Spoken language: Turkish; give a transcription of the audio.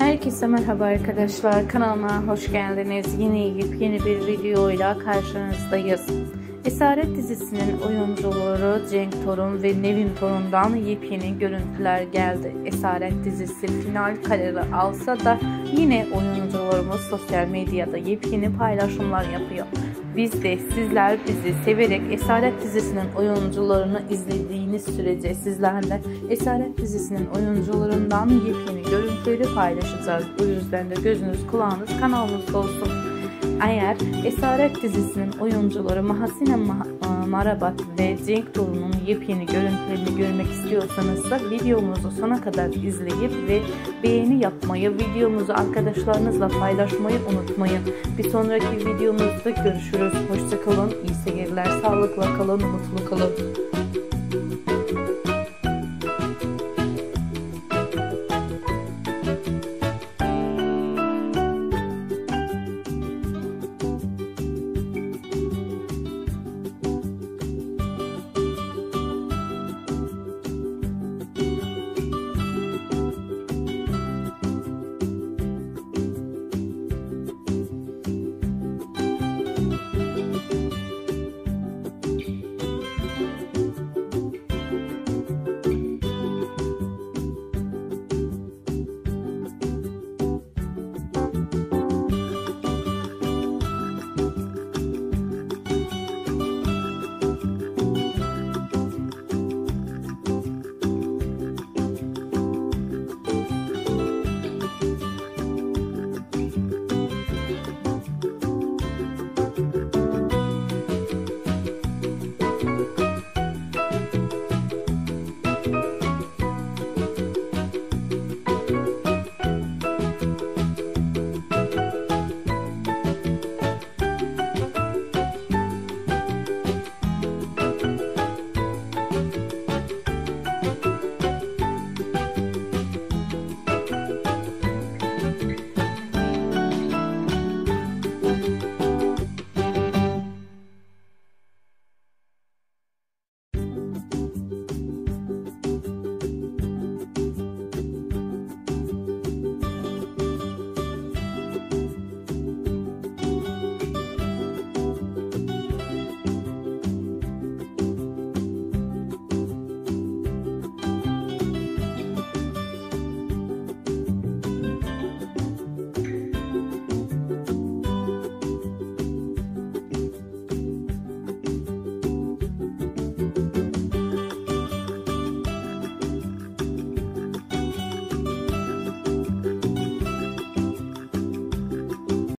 Herkese merhaba arkadaşlar, kanalıma hoş geldiniz. Yine yepyeni bir videoyla karşınızdayız. Esaret dizisinin oyuncuları Cenk Torun ve Nevin Torun'dan yepyeni görüntüler geldi. Esaret dizisi final kararı alsa da yine oyuncularımız sosyal medyada yepyeni paylaşımlar yapıyor. Biz de sizler bizi severek Esaret dizisinin oyuncularını izlediğiniz sürece sizlerle Esaret dizisinin oyuncularından yepyeni görüntüleri paylaşacağız. O yüzden de gözünüz kulağınız kanalımızda olsun. Eğer Esaret dizisinin oyuncuları Mahsine Marabat ve Cenk Torun'un yepyeni görüntülerini görmek istiyorsanız da videomuzu sona kadar izleyip ve beğeni yapmayı, videomuzu arkadaşlarınızla paylaşmayı unutmayın. Bir sonraki videomuzda görüşürüz. Hoşça kalın, iyi seyirler, sağlıkla kalın, mutlu kalın.